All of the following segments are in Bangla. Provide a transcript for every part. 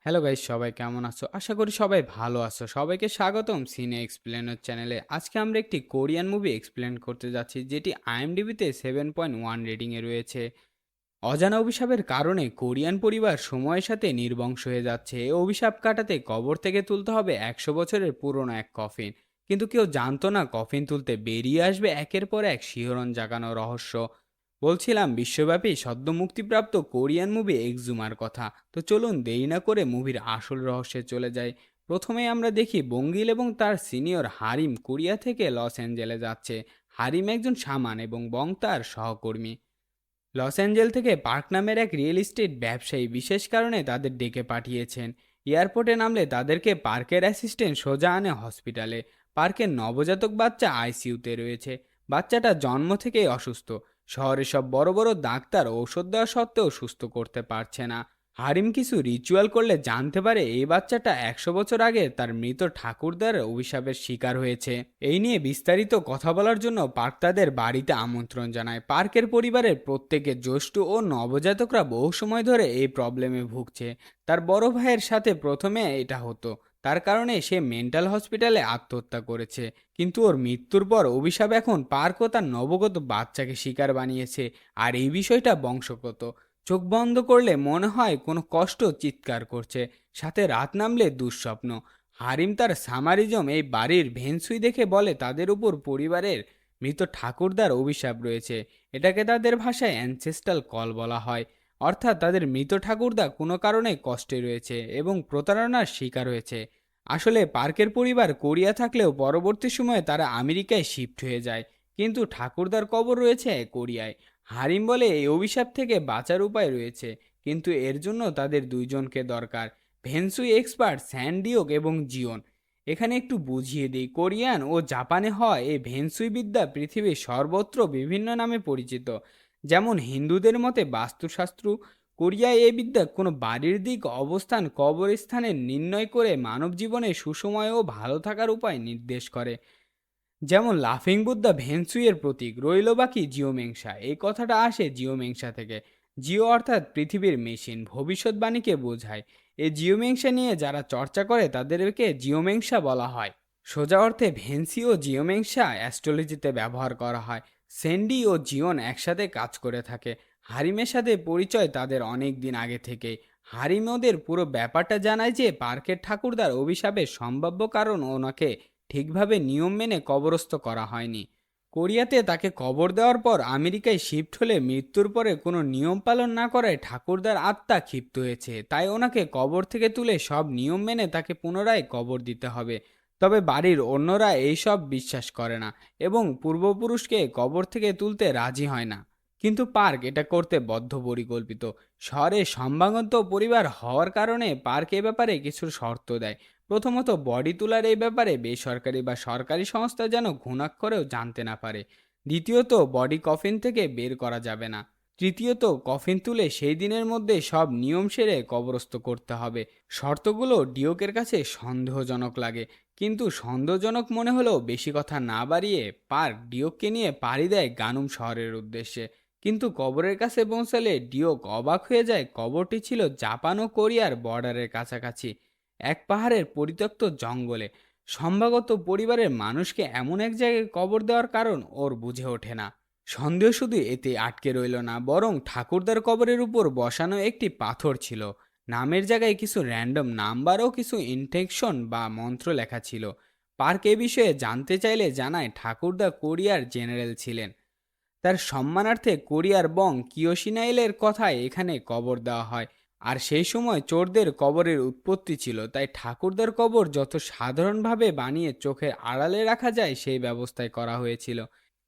হ্যালো গাইস, সবাই কেমন আছো? আশা করি সবাই ভালো আছো। সবাইকে স্বাগতম সিনে এক্সপ্লেনার চ্যানেলে। আজকে আমরা একটি কোরিয়ান মুভি এক্সপ্লেন করতে যাচ্ছি, যেটি আইএমডিবিতে 7.1 রেটিংয়ে রয়েছে। অজানা অভিশাপের কারণে কোরিয়ান পরিবার সময়ের সাথে নির্বংশ হয়ে যাচ্ছে। এই অভিশাপ কাটাতে কবর থেকে তুলতে হবে 100 বছরের পুরনো এক কফিন। কিন্তু কেউ জানতো না কফিন তুলতে বেরিয়ে আসবে একের পর এক শিহরণ জাগানো রহস্য। বলছিলাম বিশ্বব্যাপী সদ্য মুক্তিপ্রাপ্ত কোরিয়ান মুভি এক্সুমার কথা। তো চলুন দেরি না করে মুভির আসল রহস্যে চলে যাই। প্রথমে আমরা দেখি বঙ্গিল এবং তার সিনিয়র হারিম কোরিয়া থেকে লস অ্যাঞ্জেলে যাচ্ছে। হারিম একজন সামান এবং বং তার সহকর্মী। লস অ্যাঞ্জেল থেকে পার্ক নামের এক রিয়েল এস্টেট ব্যবসায়ী বিশেষ কারণে তাদের ডেকে পাঠিয়েছেন। এয়ারপোর্টে নামলে তাদেরকে পার্কের অ্যাসিস্ট্যান্ট সোজা আনে হসপিটালে। পার্কের নবজাতক বাচ্চা আইসিইউতে রয়েছে। বাচ্চাটা জন্ম থেকেই অসুস্থ। শহরে সব বড় বড় ডাক্তার ঔষধ দেওয়া সত্ত্বেও সুস্থ করতে পারছে না। হারিম কিছু রিচুয়াল করলে জানতে পারে এই বাচ্চাটা 100 বছর আগে তার মৃত ঠাকুরদার অভিশাপের শিকার হয়েছে। এই নিয়ে বিস্তারিত কথা বলার জন্য পার্ক তাদের বাড়িতে আমন্ত্রণ জানায়। পার্কের পরিবারের প্রত্যেকের জ্যেষ্ঠ ও নবজাতকরা বহু সময় ধরে এই প্রবলেমে ভুগছে। তার বড় ভাইয়ের সাথে প্রথমে এটা হতো, তার কারণে সে মেন্টাল হসপিটালে আত্মহত্যা করেছে। কিন্তু ওর মৃত্যুর পর অভিশাপ এখন পার্ক ও তার নবগত বাচ্চাকে শিকার বানিয়েছে। আর এই বিষয়টা বংশগত। চোখ বন্ধ করলে মনে হয় কোনো কষ্ট চিৎকার করছে, সাথে রাত নামলে দুঃস্বপ্ন। হারিম তার সামারিজম এই বাড়ির ভেনসুই দেখে বলে তাদের উপর পরিবারের মৃত ঠাকুরদার অভিশাপ রয়েছে। এটাকে তাদের ভাষায় অ্যানসেস্ট্রাল কল বলা হয়। অর্থাৎ তাদের মৃত ঠাকুরদা কোনো কারণে কষ্টে রয়েছে এবং প্রতারণার শিকার হয়েছে। আসলে পার্কের পরিবার কোরিয়া থাকলেও পরবর্তী সময়ে তারা আমেরিকায় শিফট হয়ে যায়, কিন্তু ঠাকুরদার কবর রয়েছে কোরিয়ায়। হারিম বলে এই অভিশাপ থেকে বাঁচার উপায় রয়েছে, কিন্তু এর জন্য তাদের দুইজনকে দরকার, ভেনসুই এক্সপার্ট স্যান্ডিওক এবং জিওন। এখানে একটু বুঝিয়ে দিই, কোরিয়ান ও জাপানে হয় এই ভেনসুই বিদ্যা পৃথিবীর সর্বত্র বিভিন্ন নামে পরিচিত। যেমন হিন্দুদের মতে বাস্তুশাস্ত্র, কোরিয়ায় এই বিদ্যা কোনো বাড়ির দিক অবস্থান কবরস্থানের নির্ণয় করে মানব জীবনে সুসময় ও ভালো থাকার উপায় নির্দেশ করে। যেমন লাফিং বুদ্ধা ভেনসুইয়ের প্রতীক, রইল বাকি জিওমেংসা। এই কথাটা আসে জিওমেংসা থেকে। জিও অর্থাৎ পৃথিবীর মেশিন, ভবিষ্যৎবাণীকে বোঝায়। এই জিওমেংসা নিয়ে যারা চর্চা করে তাদেরকে জিওমেংসা বলা হয়। সোজা অর্থে ভেন্সি ও জিওমেংসা অ্যাস্ট্রোলজিতে ব্যবহার করা হয়। সেন্ডি ও জিওন একসাথে কাজ করে থাকে। হারিমের সাথে পরিচয় তাদের অনেক দিন আগে থেকে। হারিম ওদের পুরো ব্যাপারটা জানায় যে পার্কের ঠাকুরদার অভিশাপের সম্ভাব্য কারণ ওনাকে ঠিকভাবে নিয়ম মেনে কবরস্থ করা হয়নি। কোরিয়াতে তাকে কবর দেওয়ার পর আমেরিকায় শিফট হলে মৃত্যুর পরে কোনো নিয়ম পালন না করায় ঠাকুরদার আত্মা ক্ষিপ্ত হয়েছে, তাই ওনাকে কবর থেকে তুলে সব নিয়ম মেনে তাকে পুনরায় কবর দিতে হবে। তবে বাড়ির অন্যরা এই সব বিশ্বাস করে না এবং পূর্বপুরুষকে কবর থেকে তুলতে রাজি হয় না। কিন্তু পার্ক এটা করতে বদ্ধপরিকল্পিত। শহরে সম্ভ্রান্ত পরিবার হওয়ার কারণে পার্ক এ ব্যাপারে কিছু শর্ত দেয়। প্রথমত, বডি তোলার এই ব্যাপারে বেসরকারি বা সরকারি সংস্থা যেন ঘুণাক্ষরেও জানতে না পারে। দ্বিতীয়ত, বডি কফিন থেকে বের করা যাবে না। তৃতীয়ত, কফিন তুলে সেই দিনের মধ্যে সব নিয়ম সেরে কবরস্থ করতে হবে। শর্তগুলো ডিওকের কাছে সন্দেহজনক লাগে, কিন্তু সন্দেহজনক মনে হলেও বেশি কথা না বাড়িয়ে পার্ক ডিওককে নিয়ে পাড়ি দেয় গানুম শহরের উদ্দেশ্যে। কিন্তু কবরের কাছে পৌঁছালে ডিওক অবাক হয়ে যায়, কবরটি ছিল জাপান ও কোরিয়ার বর্ডারের কাছাকাছি, এক পাহাড়ের পরিত্যক্ত জঙ্গলে। সম্ভবত পরিবারের মানুষকে এমন এক জায়গায় কবর দেওয়ার কারণ ওর বুঝে ওঠে না। সন্দেহ শুধু এতে আটকে রইল না, বরং ঠাকুরদার কবরের উপর বসানো একটি পাথর ছিল। নামের জায়গায় কিছু র্যান্ডম নাম্বার ও কিছু ইনটেকশন বা মন্ত্র লেখা ছিল। পার্ক এ বিষয়ে জানতে চাইলে জানায় ঠাকুরদা কোরিয়ার জেনারেল ছিলেন। তার সম্মানার্থে কোরিয়ার বং কিয়োশিনাইলের কথায় এখানে কবর দেওয়া হয়। আর সেই সময় চোরদের কবরের উৎপত্তি ছিল, তাই ঠাকুরদার কবর যত সাধারণভাবে বানিয়ে চোখের আড়ালে রাখা যায় সেই ব্যবস্থায় করা হয়েছিল।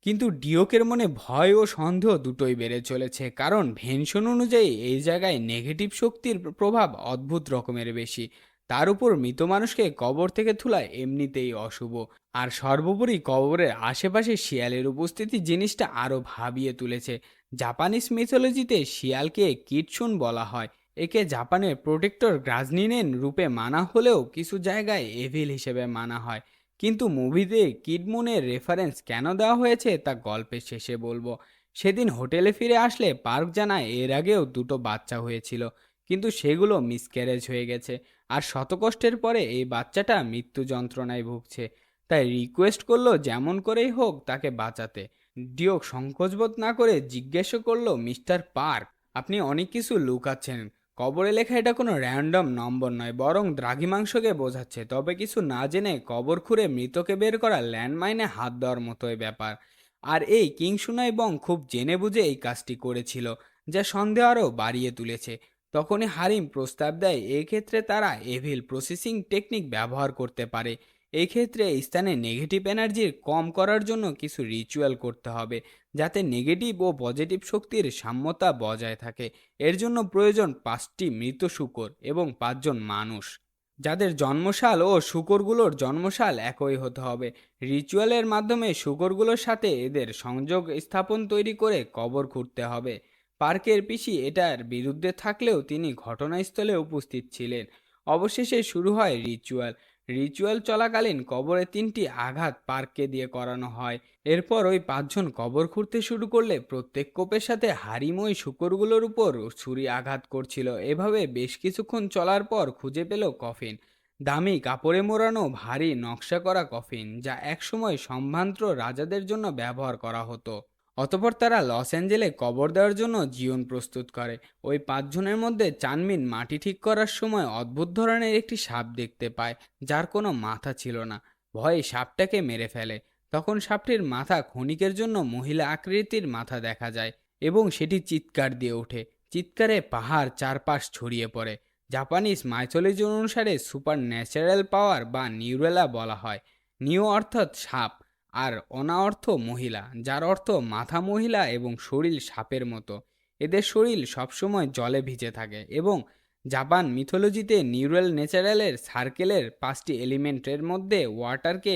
কিন্তু ডিওকের মনে ভয় ও সন্দেহ দুটোই বেড়ে চলেছে, কারণ ভেনশন অনুযায়ী এই জায়গায় নেগেটিভ শক্তির প্রভাব অদ্ভুত রকমের বেশি। তার উপর মৃত মানুষকে কবর থেকে তোলা এমনিতেই অশুভ। আর সর্বোপরি কবরের আশেপাশে শিয়ালের উপস্থিতি জিনিসটা আরও ভাবিয়ে তুলেছে। জাপানিজ মিথোলজিতে শিয়ালকে কিটসুন বলা হয়। একে জাপানের প্রোটেক্টর গ্রাজনিনেন রূপে মানা হলেও কিছু জায়গায় এভিল হিসেবে মানা হয়। কিন্তু মুভিতে কিডমুনের রেফারেন্স কেন দেওয়া হয়েছে তা গল্পের শেষে বলবো। সেদিন হোটেলে ফিরে আসলে পার্ক জানায় এর আগেও দুটো বাচ্চা হয়েছিল, কিন্তু সেগুলো মিসক্যারেজ হয়ে গেছে। আর শতকষ্টের পরে এই বাচ্চাটা মৃত্যু যন্ত্রণায় ভুগছে। তাই রিকোয়েস্ট করলো যেমন করেই হোক তাকে বাঁচাতে। ডিওক সংকোচবোধ না করে জিজ্ঞেস করলো, মিস্টার পার্ক, আপনি অনেক কিছু লুকাচ্ছেন। কবরে লেখা এটা কোনো র্যান্ডম নম্বর নয়, বরং দ্রাঘিমাংশকে বোঝাচ্ছে। তবে কিছু না জেনে কবর খুঁড়ে মৃতকে বের করা ল্যান্ডমাইনে হাত দেওয়ার মতোই ব্যাপার। আর এই কিংশুনাই বং খুব জেনে বুঝে এই কাজটি করেছিল, যা সন্দেহ আরও বাড়িয়ে তুলেছে। তখনই হারিম প্রস্তাব দেয় এক্ষেত্রে তারা এভিল প্রসেসিং টেকনিক ব্যবহার করতে পারে। এই ক্ষেত্রে স্থানে নেগেটিভ এনার্জির কম করার জন্য কিছু রিচুয়াল করতে হবে, যাতে নেগেটিভ ও পজিটিভ শক্তির সাম্যতা বজায় থাকে। এর জন্য প্রয়োজন 5টি মৃত শূকর এবং 5জন মানুষ, যাদের জন্মসাল ও শূকরগুলোর জন্মসাল একই হতে হবে। রিচুয়ালের মাধ্যমে শূকরগুলোর সাথে এদের সংযোগ স্থাপন তৈরি করে কবর খুঁড়তে হবে। পার্কের পিসি এটার বিরুদ্ধে থাকলেও তিনি ঘটনাস্থলে উপস্থিত ছিলেন। অবশেষে শুরু হয় রিচুয়াল। রিচুয়াল চলাকালীন কবরে 3টি আঘাত পার্ককে দিয়ে করানো হয়। এরপর ওই 5জন কবর খুঁড়তে শুরু করলে প্রত্যেক কোপের সাথে হাড়িময় শূকরগুলোর উপর ছুরি আঘাত করছিল। এভাবে বেশ কিছুক্ষণ চলার পর খুঁজে পেল কফিন। দামি কাপড়ে মোড়ানো ভারী নকশা করা কফিন, যা একসময় সম্ভ্রান্ত রাজাদের জন্য ব্যবহার করা হতো। অতঃপর তারা লস অ্যাঞ্জেলে কবর দেওয়ার জন্য জীবন প্রস্তুত করে। ওই 5জনের মধ্যে চানমিন মাটি ঠিক করার সময় অদ্ভুত ধরনের একটি সাপ দেখতে পায়, যার কোনো মাথা ছিল না। ভয়ে সাপটাকে মেরে ফেলে। তখন সাপটির মাথা ক্ষণিকের জন্য মহিলা আকৃতির মাথা দেখা যায় এবং সেটি চিৎকার দিয়ে ওঠে। চিৎকারে পাহাড় চারপাশ ছড়িয়ে পড়ে। জাপানিজ মাইথোলজি অনুসারে সুপার ন্যাচারাল পাওয়ার বা নিউরেলা বলা হয়। নিউ অর্থাৎ সাপ, আর অনা অর্থ মহিলা, যার অর্থ মাথা মহিলা এবং শরীর সাপের মতো। এদের শরীর সবসময় জলে ভিজে থাকে এবং জাপান মিথোলজিতে নিউরাল ন্যাচারালের সার্কেলের 5টি এলিমেন্টের মধ্যে ওয়াটারকে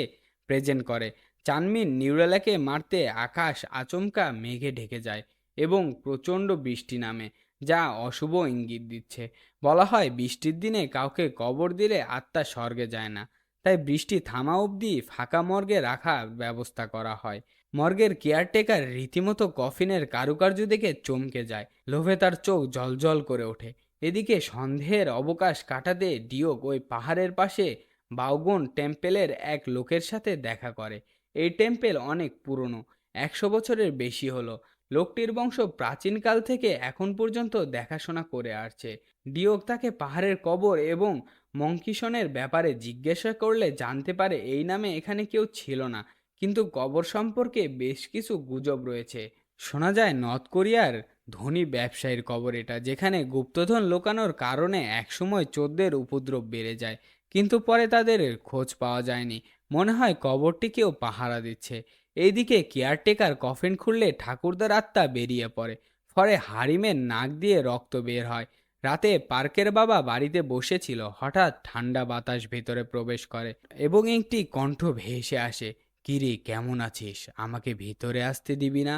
প্রেজেন্ট করে। চানমিন নিউরালাকে মারতে আকাশ আচমকা মেঘে ঢেকে যায় এবং প্রচণ্ড বৃষ্টি নামে, যা অশুভ ইঙ্গিত দিচ্ছে। বলা হয় বৃষ্টির দিনে কাউকে কবর দিলে আত্মা স্বর্গে যায় না। তাই বৃষ্টি থামা অবধি ফাঁকা মর্গে রাখার ব্যবস্থা করা হয়। মর্গের কেয়ারটেকার রীতিমতো কফিনের কারুকার্য দেখে চমকে যায়। লোভে তার চোখ জ্বলজ্বল করে ওঠে। এদিকে সন্দেহের অবকাশ কাটাতে ডিওক ওই পাহাড়ের পাশে বাউগন টেম্পেলের এক লোকের সাথে দেখা করে। এই টেম্পেল অনেক পুরনো, 100 বছরের বেশি হলো। লোকটির বংশ প্রাচীনকাল থেকে এখন পর্যন্ত দেখাশোনা করে আসছে। ডিওক তাকে পাহাড়ের কবর এবং মঙ্কিসনের ব্যাপারে জিজ্ঞাসা করলে জানতে পারে এই নামে এখানে কেউ ছিল না, কিন্তু কবর সম্পর্কে বেশ কিছু গুজব রয়েছে। শোনা যায় নর্থ কোরিয়ার ধনী ব্যবসায়ীর কবর এটা, যেখানে গুপ্তধন লুকানোর কারণে একসময় চোরদের উপদ্রব বেড়ে যায়, কিন্তু পরে তাদের খোঁজ পাওয়া যায়নি। মনে হয় কবরটি কেউ পাহারা দিচ্ছে। এইদিকে কেয়ারটেকার কফিন খুললে ঠাকুরদার আত্মা বেরিয়ে পড়ে। ফলে হারিমের নাক দিয়ে রক্ত বের হয়। রাতে পার্কের বাবা বাড়িতে বসেছিল, হঠাৎ ঠান্ডা বাতাস ভেতরে প্রবেশ করে এবং একটি কণ্ঠ ভেসে আসে, কিরে কেমন আছিস, আমাকে ভিতরে আসতে দিবি না?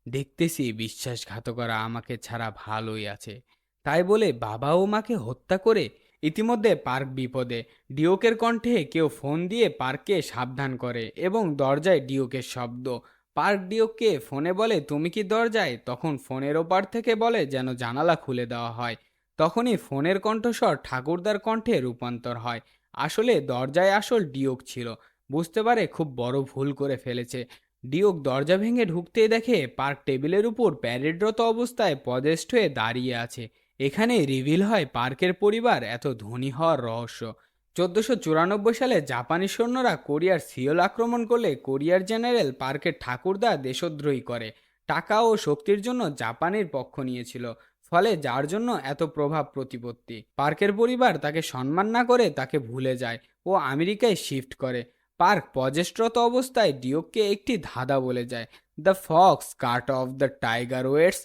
দেখতেছি বিশ্বাসঘাতকরা আমাকে ছাড়া ভালোই আছে। তাই বলে বাবা ও মাকে হত্যা করে? ইতিমধ্যে পার্ক বিপদে। ডিওকের কণ্ঠে কেউ ফোন দিয়ে পার্ককে সাবধান করে এবং দরজায় ডিওকের শব্দ। পার্ক ডিওককে ফোনে বলে, তুমি কি দরজায়? তখন ফোনের ওপার থেকে বলে যেন জানালা খুলে দেওয়া হয়। তখনই ফোনের কণ্ঠস্বর ঠাকুরদার কণ্ঠে রূপান্তর হয়। আসলে দরজায় আসল ডিওক ছিল। বুঝতে পারে খুব বড় ভুল করে ফেলেছে। ডিওক দরজা ভেঙে ঢুকতেই দেখে পার্ক টেবিলের উপর প্যারেডরত অবস্থায় পজেস্ট হয়ে দাঁড়িয়ে আছে। এখানে রিভিল হয় পার্কের পরিবার এত ধনী হওয়ার রহস্য। 1494 সালে জাপানি সৈন্যরা কোরিয়ার সিওল আক্রমণ করলে কোরিয়ার জেনারেল পার্কের ঠাকুরদা দেশদ্রোহী করে। টাকা ও শক্তির জন্য জাপানের পক্ষ নিয়েছিল, ফলে যার জন্য এত প্রভাব প্রতিপত্তি। পার্কের পরিবার তাকে সম্মান না করে তাকে ভুলে যায় ও আমেরিকায় শিফট করে। পার্ক পজেস্টরত অবস্থায় ডিওককে একটি ধাঁধা বলে যায়, the fox cut off the tiger waits.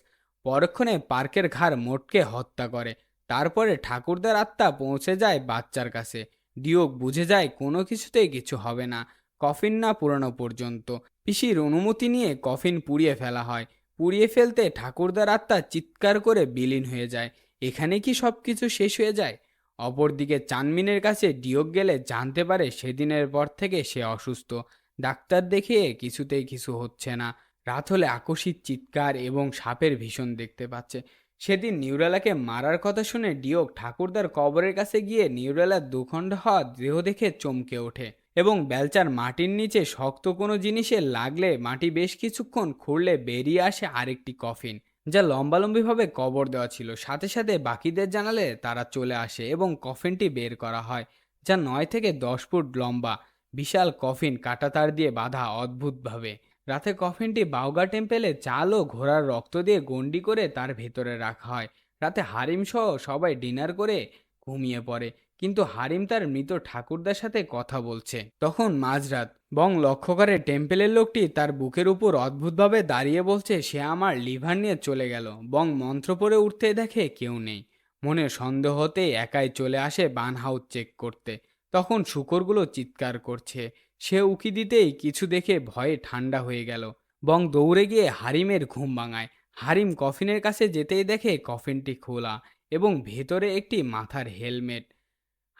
পরক্ষণে পার্কের ঘাড় মোটকে হত্যা করে। তারপরে ঠাকুরদার আত্মা পৌঁছে যায় বাচ্চার কাছে। ডিওক বুঝে যায় কোনো কিছুতেই কিছু হবে না, কফিন না পুরানো পর্যন্ত। পিসির অনুমতি নিয়ে কফিন পুড়িয়ে ফেলা হয়। পুড়িয়ে ফেলতে ঠাকুরদার আত্মা চিৎকার করে বিলীন হয়ে যায়। এখানে কি সবকিছু শেষ হয়ে যায়? অপরদিকে চানমিনের কাছে ডিওক গেলে জানতে পারে সেদিনের পর থেকে সে অসুস্থ। ডাক্তার দেখিয়ে কিছুতেই কিছু হচ্ছে না। রাত হলে আকস্মিক চিৎকার এবং সাপের ভীষণ দেখতে পাচ্ছে। সেদিন নিউরেলাকে মারার কথা শুনে ডিওক ঠাকুরদার কবরের কাছে গিয়ে নিউরেলার দুখণ্ড হওয়া দেহ দেখে চমকে ওঠে এবং বেলচার মাটির নিচে শক্ত কোনো জিনিসে লাগলে মাটি বেশ কিছুক্ষণ খুঁড়লে বেরিয়ে আসে আরেকটি কফিন, যা লম্বালম্বিভাবে কবর দেওয়া ছিল। সাথে সাথে বাকিদের জানালে তারা চলে আসে এবং কফিনটি বের করা হয়, যা 9 থেকে 10 ফুট লম্বা। বিশাল কফিন কাঁটাতার দিয়ে বাঁধা অদ্ভুতভাবে। রাতে কফিনটি বাউগা টেম্পেলে চাল ও ঘোড়ার রক্ত দিয়ে গন্ডি করে তার ভেতরে রাখা হয়। রাতে হারিম সহ সবাই ডিনার করে ঘুমিয়ে পড়ে, কিন্তু হারিম তার মৃত ঠাকুরদার সাথে কথা বলছে। তখন মাঝরাত বং লক্ষ্য করে টেম্পেলের লোকটি তার বুকের উপর অদ্ভুতভাবে দাঁড়িয়ে বলছে সে আমার লিভার নিয়ে চলে গেল। বং মন্ত্র পড়ে উঠতে দেখে কেউ নেই। মনে সন্দেহ হতেই একাই চলে আসে বার্ন হাউস চেক করতে। তখন শূকরগুলো চিৎকার করছে। সে উকি দিতেই কিছু দেখে ভয়ে ঠান্ডা হয়ে গেল। বং দৌড়ে গিয়ে হারিমের ঘুম ভাঙায়। হারিম কফিনের কাছে যেতেই দেখে কফিনটি খোলা এবং ভেতরে একটি মাথার হেলমেট।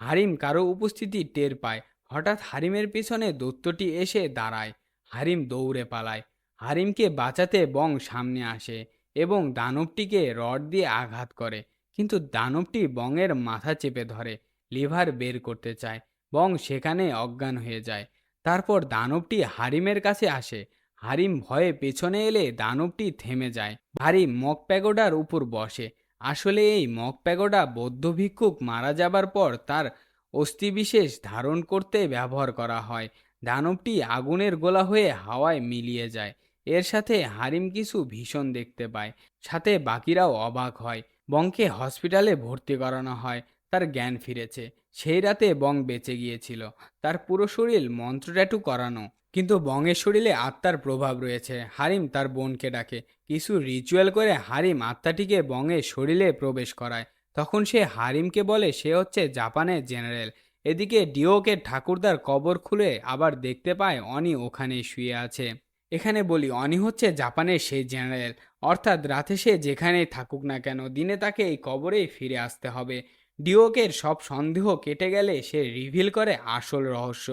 হারিম কারো উপস্থিতি টের পায়। হঠাৎ হারিমের পিছনে দৈত্যটি এসে দাঁড়ায়। হারিম দৌড়ে পালায়। হারিমকে বাঁচাতে বং সামনে আসে এবং দানবটিকে রড দিয়ে আঘাত করে, কিন্তু দানবটি বংয়ের মাথা চেপে ধরে, লিভার বের করতে চায়। বং সেখানে অজ্ঞান হয়ে যায়। তারপর দানবটি হারিমের কাছে আসে। হারিম ভয়ে পেছনে এলে দানবটি থেমে যায়। হারিম মগ প্যাগোডার উপর বসে। আসলে এই মগ প্যাগোডা বৌদ্ধ ভিক্ষুক মারা যাবার পর তার অস্থিবিশেষ ধারণ করতে ব্যবহার করা হয়। দানবটি আগুনের গোলা হয়ে হাওয়ায় মিলিয়ে যায়। এর সাথে হারিম কিছু ভীষণ দেখতে পায়। সাথে বাকিরাও অবাক হয়। বংকে হসপিটালে ভর্তি করানো হয়। তার জ্ঞান ফিরেছে। সেই রাতে বং বেঁচে গিয়েছিল। তার পুরো শরীর মন্ত্র ট্যাটু করানো, কিন্তু বংয়ের শরীরে আত্মার প্রভাব রয়েছে। হারিম তার বোনকে ডাকে। কিছু রিচুয়াল করে হারিম আত্মাটিকে বংয়ের শরীরে প্রবেশ করায়। তখন সে হারিমকে বলে সে হচ্ছে জাপানের জেনারেল। এদিকে ডিওকে ঠাকুরদার কবর খুলে আবার দেখতে পায় অনি ওখানেই শুয়ে আছে। এখানে বলি অনি হচ্ছে জাপানের সেই জেনারেল, অর্থাৎ রাতে সে যেখানেই থাকুক না কেন দিনে তাকে এই কবরেই ফিরে আসতে হবে। ডিওকের সব সন্দেহ কেটে গেলে সে রিভিল করে আসল রহস্য।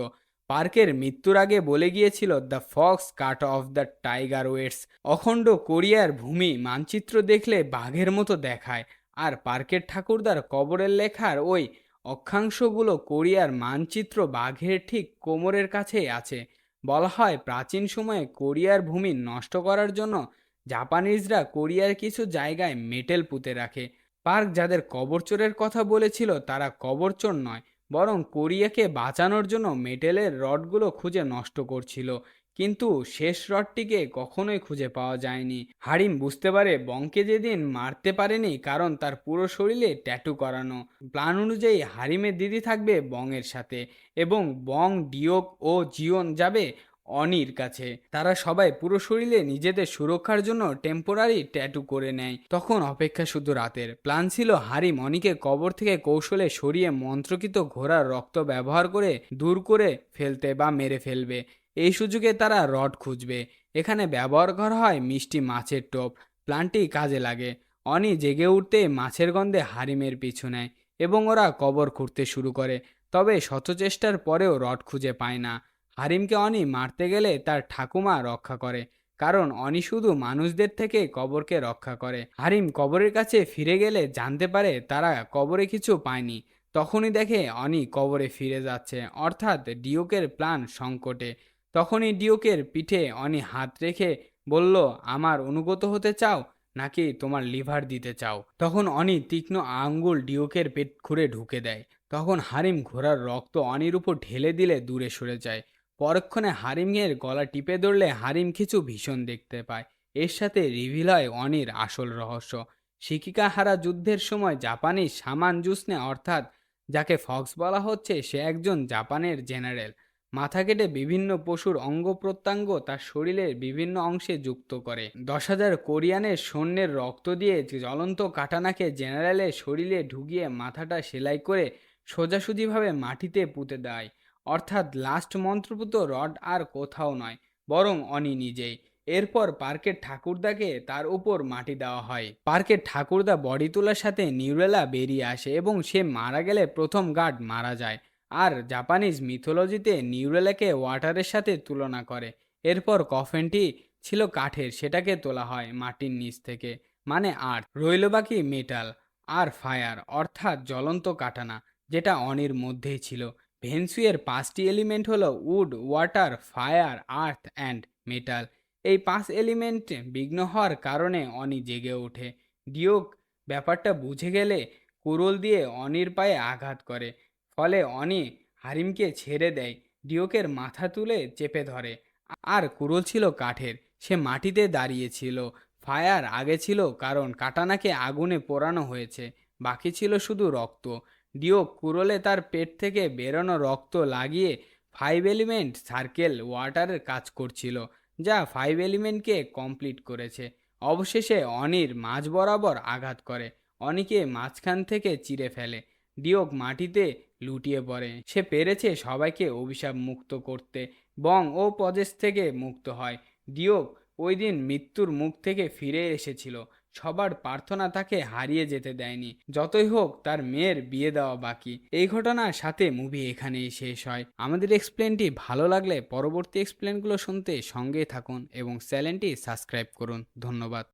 পার্কের মৃত্যুর আগে বলে গিয়েছিল the fox cut off the tiger waits. অখণ্ড কোরিয়ার ভূমি মানচিত্র দেখলে বাঘের মতো দেখায়, আর পার্কের ঠাকুরদার কবরের লেখার ওই অক্ষাংশগুলো কোরিয়ার মানচিত্র বাঘের ঠিক কোমরের কাছেই আছে। বলা হয় প্রাচীন সময়ে কোরিয়ার ভূমি নষ্ট করার জন্য জাপানিজরা কোরিয়ার কিছু জায়গায় মেটেল পুঁতে রাখে। পার্ক যাদের কবরচোরের কথা বলেছিল তারা কবরচোর নয়, বরং কোরিয়াকে বাঁচানোর জন্য মেটেলের রডগুলো খুঁজে নষ্ট করছিল, কিন্তু শেষ রডটিকে কখনোই খুঁজে পাওয়া যায়নি। হারিম বুঝতে পারে বংকে যেদিন মারতে পারেনি কারণ তার পুরো শরীরে ট্যাটু করানো। প্ল্যান অনুযায়ী হারিমের দিদি থাকবে বংয়ের সাথে এবং বং, ডিওক ও জিওন যাবে অনির কাছে। তারা সবাই পুরো শরীরে নিজেদের সুরক্ষার জন্য টেম্পোরারি ট্যাটু করে নেয়। তখন অপেক্ষা শুধু রাতের। প্ল্যান ছিল হারিম অনিকে কবর থেকে কৌশলে সরিয়ে মন্ত্রকৃত ঘোড়ার রক্ত ব্যবহার করে দূর করে ফেলতে বা মেরে ফেলবে। এই সুযোগে তারা রড খুঁজবে। এখানে ব্যবহার করা হয় মিষ্টি মাছের টোপ। প্ল্যানটি কাজে লাগে। অনি জেগে উঠতে মাছের গন্ধে হারিমের পিছু নেয় এবং ওরা কবর খুঁড়তে শুরু করে। তবে শত চেষ্টার পরেও রড খুঁজে পায় না। হারিমকে অনি মারতে গেলে তার ঠাকুমা রক্ষা করে, কারণ অনি শুধু মানুষদের থেকে কবরকে রক্ষা করে। হারিম কবরের কাছে ফিরে গেলে জানতে পারে তারা কবরে কিছু পায়নি। তখনই দেখে অনি কবরে ফিরে যাচ্ছে, অর্থাৎ ডিওকের প্ল্যান সংকটে। তখনই ডিওকের পিঠে অনি হাত রেখে বলল, আমার অনুগত হতে চাও নাকি তোমার লিভার দিতে চাও? তখন অনি তীক্ষ্ণ আঙ্গুল ডিওকের পেট খুঁড়ে ঢুকে দেয়। তখন হারিম ঘোড়ার রক্ত অনির উপর ঢেলে দিলে দূরে সরে যায়। পরক্ষণে হারিমের গলা টিপে ধরলে হারিম কিছু ভীষণ দেখতে পায়। এর সাথে রিভিল হয় অনির আসল রহস্য। শিকিকাহারা যুদ্ধের সময় জাপানি সামান জুসনে, অর্থাৎ যাকে ফক্স বলা হচ্ছে, সে একজন জাপানের জেনারেল। মাথা কেটে বিভিন্ন পশুর অঙ্গ প্রত্যঙ্গ তার শরীরের বিভিন্ন অংশে যুক্ত করে। 10,000 কোরিয়ানের সৈন্যের রক্ত দিয়ে জ্বলন্ত কাটানাকে জেনারেলের শরীরে ঢুকিয়ে মাথাটা সেলাই করে সোজাসুজিভাবে মাটিতে পুঁতে দেয়। অর্থাৎ লাস্ট মন্ত্রপুত রড আর কোথাও নয়, বরং অনি নিজেই। এরপর পার্কের ঠাকুরদাকে তার উপর মাটি দেওয়া হয়। পার্কের ঠাকুরদা বডি তোলার সাথে নিউরেলা বেরিয়ে আসে এবং সে মারা গেলে প্রথম গার্ড মারা যায়। আর জাপানিজ মিথোলজিতে নিউরেলাকে ওয়াটারের সাথে তুলনা করে। এরপর কফিনটি ছিল কাঠের, সেটাকে তোলা হয় মাটির নিচ থেকে। মানে আর্থ, রইল বাকি মেটাল আর ফায়ার অর্থাৎ জ্বলন্ত কাটানা, যেটা অনির মধ্যেই ছিল। ভেনসুয়ের 5টি এলিমেন্ট হলো wood, water, fire, earth and metal. এই 5 এলিমেন্ট বিঘ্ন হওয়ার কারণে অনি জেগে ওঠে। ডিওক ব্যাপারটা বুঝে গেলে কুড়োল দিয়ে অনির পায়ে আঘাত করে। ফলে অনি হারিমকে ছেড়ে দেয়, ডিওকের মাথা তুলে চেপে ধরে। আর কুড়োল ছিল কাঠের, সে মাটিতে দাঁড়িয়েছিল। ফায়ার আগে ছিল কারণ কাটানাকে আগুনে পোড়ানো হয়েছে, বাকি ছিল শুধু রক্ত। ডিওক কুড়োলে তার পেট থেকে বেরোনো রক্ত লাগিয়ে 5 এলিমেন্ট সার্কেল ওয়াটারের কাজ করছিল, যা 5 এলিমেন্টকে কমপ্লিট করেছে। অবশেষে অনির মাঝ বরাবর আঘাত করে, অনিকে মাঝখান থেকে চিরে ফেলে। ডিওক মাটিতে লুটিয়ে পড়ে। সে পেরেছে সবাইকে অভিশাপ মুক্ত করতে। বং ও পজেস থেকে মুক্ত হয়। ডিওক ওই দিন মৃত্যুর মুখ থেকে ফিরে এসেছিল। সবার প্রার্থনা তাকে হারিয়ে যেতে দেয়নি। যতই হোক, তার মেয়ের বিয়ে দেওয়া বাকি। এই ঘটনার সাথে মুভি এখানেই শেষ হয়। আমাদের এক্সপ্লেনটি ভালো লাগলে পরবর্তী এক্সপ্লেনগুলো শুনতে সঙ্গেই থাকুন এবং চ্যানেলটি সাবস্ক্রাইব করুন। ধন্যবাদ।